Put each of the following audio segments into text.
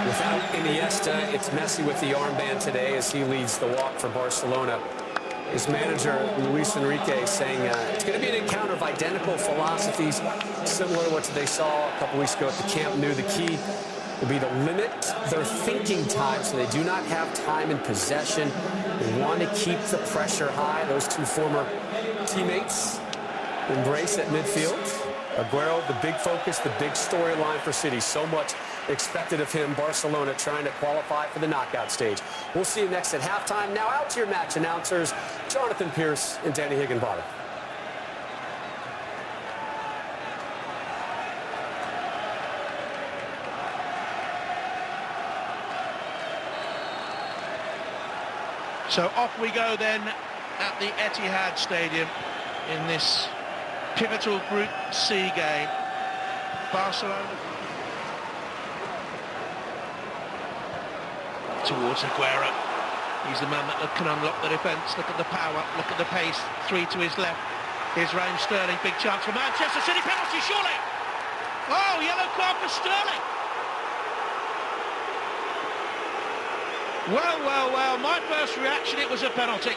Without Iniesta, it's Messi with the armband today as he leads the walk for Barcelona. His manager, Luis Enrique, saying it's going to be an encounter of identical philosophies, similar to what they saw a couple weeks ago at the Camp Nou. The key will be to limit their thinking time so they do not have time in possession. They want to keep the pressure high. Those two former teammates embrace at midfield. Aguero, the big focus, the big storyline for City. So much expected of him. Barcelona trying to qualify for the knockout stage. We'll see you next at halftime. Now out to your match announcers, Jonathan Pierce and Danny Higginbottom. So off we go then at the Etihad Stadium in this pivotal Group C game. Barcelona towards Aguero. He's the man that can unlock the defence. Look at the power, look at the pace. Three to his left. Here's Raheem Sterling. Big chance for Manchester City. Penalty, surely. Oh, yellow card for Sterling. Well, well, well. My first reaction, it was a penalty.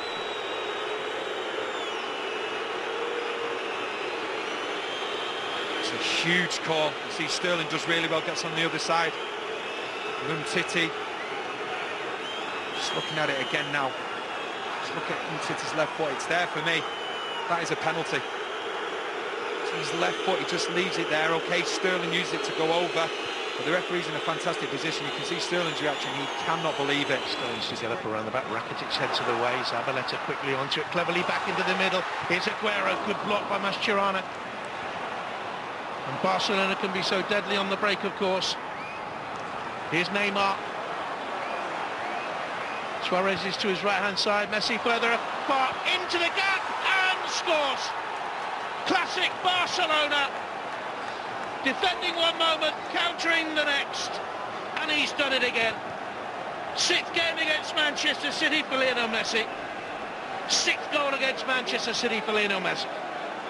It's a huge call. You see Sterling does really well, gets on the other side. Umtiti. Just looking at it again now. Just look at Umtiti's left foot. It's there for me. That is a penalty. So his left foot, he just leaves it there. Okay, Sterling used it to go over. But the referee's in a fantastic position. You can see Sterling's reaction. He cannot believe it. Sterling's just get up around the back. Rakitic heads to the way. Zabaleta quickly onto it. Cleverly back into the middle. Here's Aguero. Good block by Mascherano. And Barcelona can be so deadly on the break, of course. Here's Neymar. Suarez is to his right-hand side. Messi further apart. Into the gap and scores. Classic Barcelona. Defending one moment, countering the next, and he's done it again. Sixth game against Manchester City for Lionel Messi. Sixth goal against Manchester City for Lionel Messi.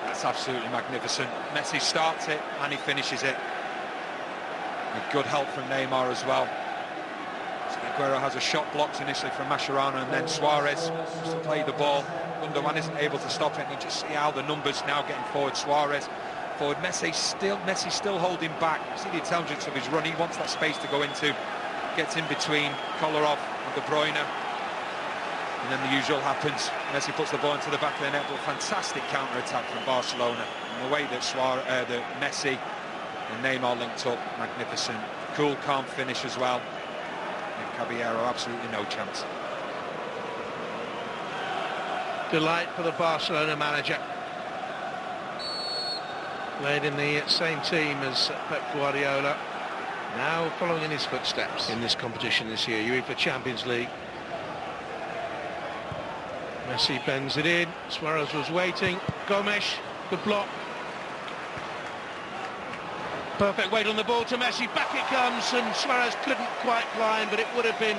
That's absolutely magnificent. Messi starts it and he finishes it. With good help from Neymar as well. So Aguero has a shot blocked initially from Mascherano, and then Suarez wants to play the ball. Gundogan isn't able to stop it, and you just see how the numbers now getting forward. Suarez forward, Messi still holding back. You see the intelligence of his run. He wants that space to go into. Gets in between Kolarov and Bruyne. And then the usual happens. Messi puts the ball into the back of the net, but fantastic counter-attack from Barcelona. And the way that Messi and Neymar linked up, magnificent. Cool, calm finish as well. And Caballero, absolutely no chance. Delight for the Barcelona manager. Played in the same team as Pep Guardiola. Now following in his footsteps in this competition this year, UEFA Champions League. Messi bends it in. Suarez was waiting. Gomes, good block. Perfect weight on the ball to Messi. Back it comes, and Suarez couldn't quite climb, but it would have been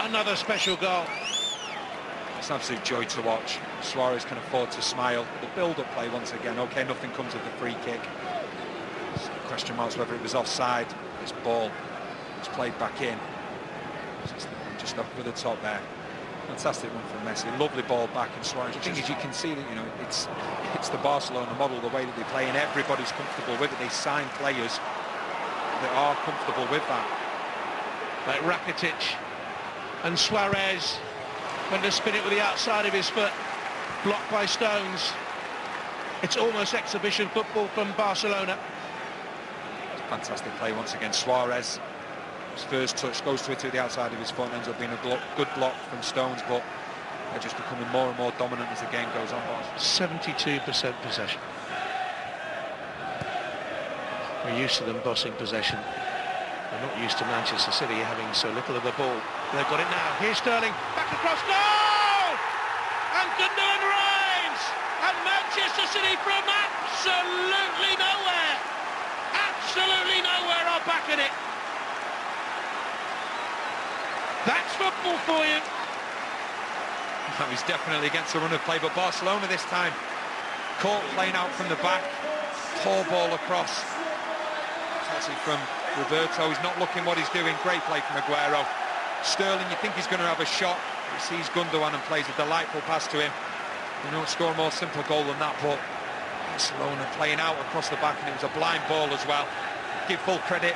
another special goal. It's an absolute joy to watch. Suarez can afford to smile. The build-up play once again. Okay, nothing comes of the free kick. Question marks whether it was offside. This ball was played back in. Just over the top there. Fantastic one from Messi. Lovely ball back, and Suarez. The thing is, you can see that, you know, it's the Barcelona model, the way that they play, and everybody's comfortable with it. They sign players that are comfortable with that. Like Rakitic and Suarez. Went to spin it with the outside of his foot, blocked by Stones. It's almost exhibition football from Barcelona. Fantastic play once again. Suarez, his first touch goes to it to the outside of his foot, and ends up being a good block from Stones, but they're just becoming more and more dominant as the game goes on. 72% possession. We're used to them bossing possession. They're not used to Manchester City having so little of the ball. They've got it now. Here's Sterling, back across, goal! And Gundogan reigns! And Manchester City from absolutely nowhere! Absolutely nowhere are back in it. That's football for you. That was definitely against the run of play, but Barcelona this time caught playing out from the back. Poor ball across. It's actually from Roberto is not looking what he's doing. Great play from Aguero. Sterling, you think he's going to have a shot. He sees Gundogan and plays a delightful pass to him. You don't score a more simple goal than that, but Barcelona playing out across the back, and it was a blind ball as well. Give full credit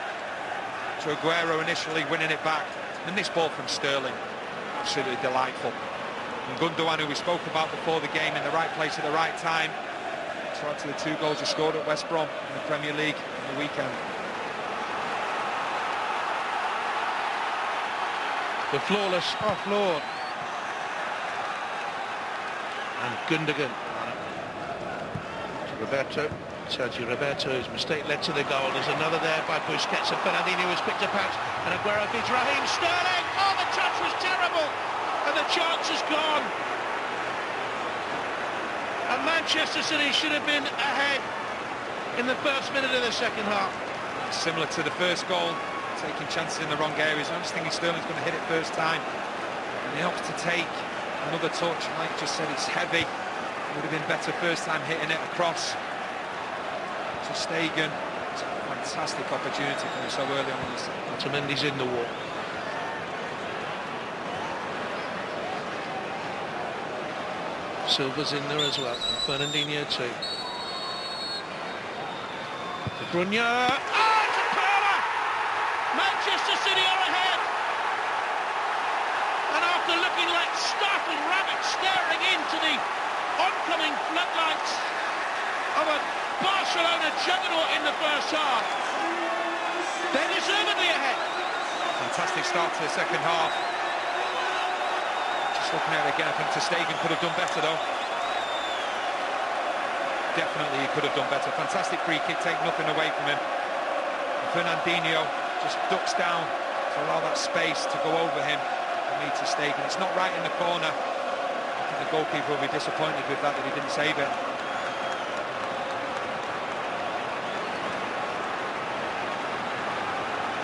to Aguero initially winning it back. And this ball from Sterling, absolutely delightful. And Gundogan, who we spoke about before the game, in the right place at the right time. So to the 2 goals he scored at West Brom in the Premier League on the weekend. The flawless offload. And Gundogan. Sergio Roberto's mistake led to the goal. There's another there by Busquets, and Fernandinho has picked up out, and Aguero beats Raheem Sterling. Oh, the touch was terrible, and the chance is gone. And Manchester City should have been ahead in the first minute of the second half. Similar to the first goal, taking chances in the wrong areas. I'm just thinking Sterling's going to hit it first time, and he opts to take another touch. Like I just said, it's heavy. Would have been better first time hitting it across to Stegen. It's a fantastic opportunity for him so early on in the season. Otamendi's in the wall. Silva's in there as well. And Fernandinho too. De Bruyne. Oh, it's a power! Manchester City are ahead. And after looking like startled rabbits staring into the oncoming floodlights of a Barcelona juggernaut in the first half, they're deservedly ahead. Fantastic start to the second half. Just looking at it again, I think Ter Stegen could have done better though. Definitely he could have done better. Fantastic free kick, take nothing away from him. And Fernandinho just ducks down to allow that space to go over him and meet Ter Stegen. It's not right in the corner. The goalkeeper will be disappointed with that he didn't save it.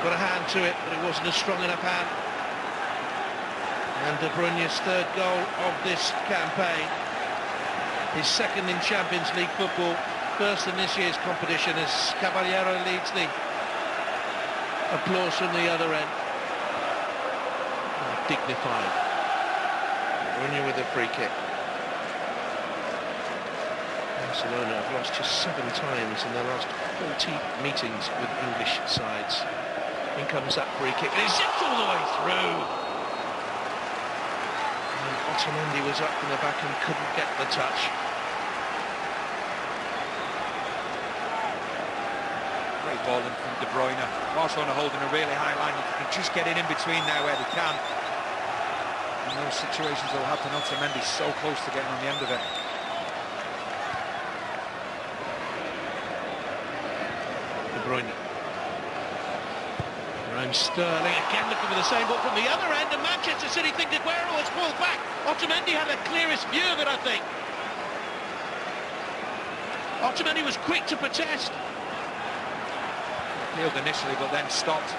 Got a hand to it, but it wasn't a strong enough hand. And De Bruyne's 3rd goal of this campaign. His 2nd in Champions League football, 1st in this year's competition, as Caballero leads the applause from the other end. Dignified. Bruyne with a free kick. Barcelona have lost just 7 times in their last 40 meetings with English sides. In comes that free kick, and it zips all the way through. And Otamendi was up in the back and couldn't get the touch. Great ball in from De Bruyne. Barcelona holding a really high line. You can just get it in between there where they can. In those situations will happen. Otamendi's so close to getting on the end of it. De Bruyne. Raheem Sterling again looking for the same ball from the other end, and Manchester City think Aguero has pulled back. Otamendi had the clearest view of it, I think. Otamendi was quick to protest. Peeled initially, but then stopped.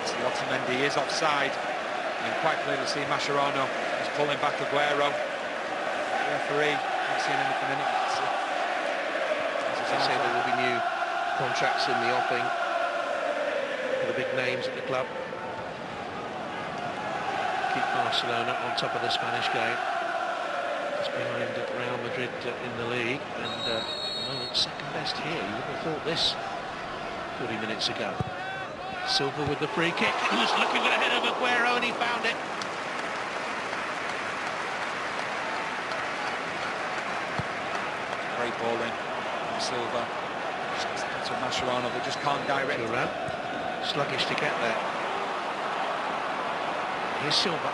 See, Otamendi is offside. You can quite clearly see Mascherano is pulling back Aguero. The referee not seeing anything in it. As I say, there will be new contracts in the offing for the big names at the club. Keep Barcelona on top of the Spanish game. Just behind Real Madrid in the league, and at the moment 2nd best here. You would have thought this 40 minutes ago. Silva with the free kick. He was looking for the head of Aguero, and he found it. Great ball in from Silva. To Mascherano, but just can't direct it. Sluggish to get there. Here's Silva.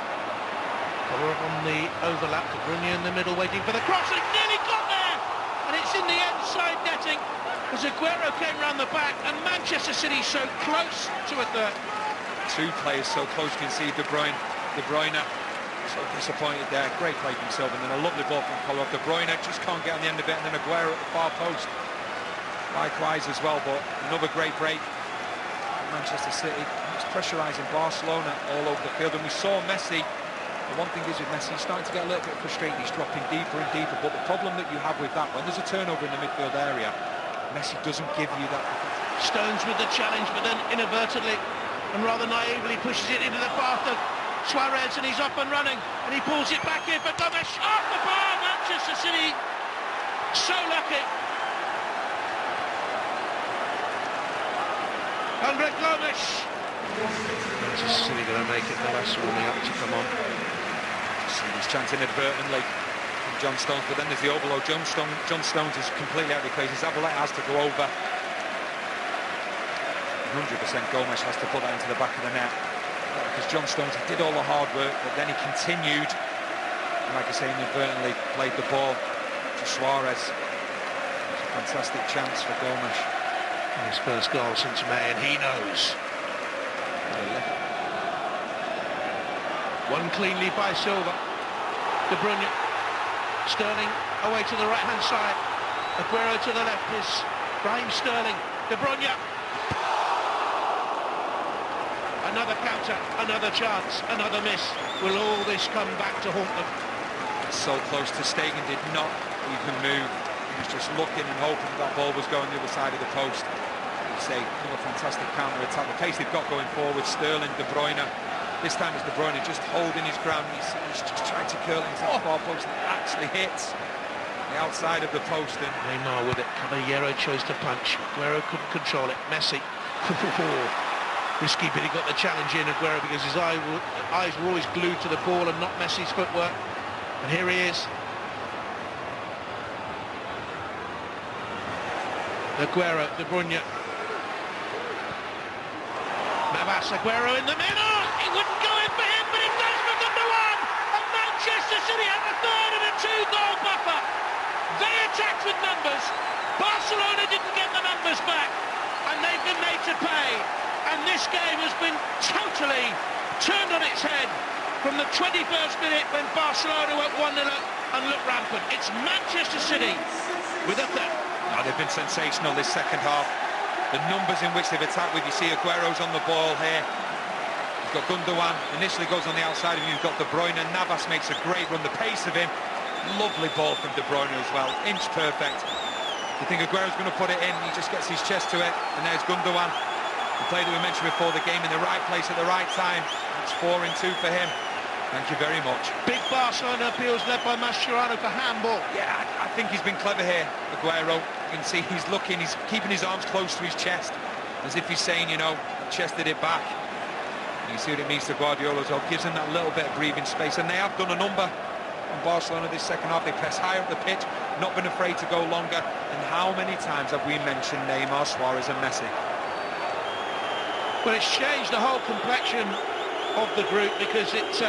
Collar on the overlap. De Bruyne in the middle, waiting for the cross, and nearly got there. And it's in the inside netting, as Aguero came round the back, and Manchester City so close to a 3rd. 2 players so close to concede. De Bruyne so disappointed there. Great play from Silva, and then a lovely ball from Collar. De Bruyne just can't get on the end of it, and then Aguero at the far post. Likewise as well, but another great break from Manchester City. It's pressurising Barcelona all over the field, and we saw Messi. The one thing is with Messi, he's starting to get a little bit frustrated. He's dropping deeper and deeper, but the problem that you have with that, when there's a turnover in the midfield area, Messi doesn't give you that Stones with the challenge, but then inadvertently and rather naively pushes it into the path of Suarez, and he's up and running, and he pulls it back in for Gomes. Off the bar, Manchester City. So lucky. Andre Gomes. Manchester City going to make it. That's warming up to come on. He's chancing inadvertently from John Stones, but then there's the overload. John Stones is completely out of the equation. Zabaleta has to go over. 100% Gomes has to put that into the back of the net, because John Stones did all the hard work, but then he continued, and like I say, inadvertently played the ball to Suarez. It's a fantastic chance for Gomes. His first goal since May, and he knows. One clean lead by Silva. De Bruyne. Sterling away to the right-hand side. Aguero to the left is Raheem Sterling. De Bruyne. Another counter, another chance, another miss. Will all this come back to haunt them? So close to Stegen, did not even move. He was just looking and hoping that ball was going the other side of the post. You'd say, another fantastic counter-attack. The pace they've got going forward, Sterling, De Bruyne. This time it's De Bruyne just holding his ground. He's just trying to curl it into the far post, and it actually hits the outside of the post. And Neymar with it. Caballero chose to punch. Aguero couldn't control it. Messi. Risky, but he got the challenge in, Aguero, because his eyes were always glued to the ball and not Messi's footwork. And here he is. Aguero, De Bruyne. Navas, Aguero in the middle. He wouldn't go in for him, but it does for Gundogan. And Manchester City have a third and a 2-goal buffer. They attacked with numbers. Barcelona didn't get the numbers back, and they've been made to pay. And this game has been totally turned on its head from the 21st minute when Barcelona went 1-0 and looked rampant. It's Manchester City with a third. Oh, they've been sensational this second half. The numbers in which they've attacked with, you see Aguero's on the ball here. You've got Gundogan, initially goes on the outside of you. You've got De Bruyne, and Navas makes a great run. The pace of him, lovely ball from De Bruyne as well, inch perfect. You think Aguero's going to put it in, he just gets his chest to it, and there's Gundogan. The player that we mentioned before the game, in the right place at the right time. It's 4-2 for him. Thank you very much. Big Barcelona appeals led by Mascherano for handball. Yeah, I think he's been clever here, Aguero. You can see he's looking, he's keeping his arms close to his chest, as if he's saying, you know, I chested it back. And you see what it means to Guardiola as well. Gives him that little bit of breathing space, and they have done a number on Barcelona this second half. They press higher up the pitch, not been afraid to go longer. And how many times have we mentioned Neymar, Suarez and Messi? Well, it's changed the whole complexion of the group, because it's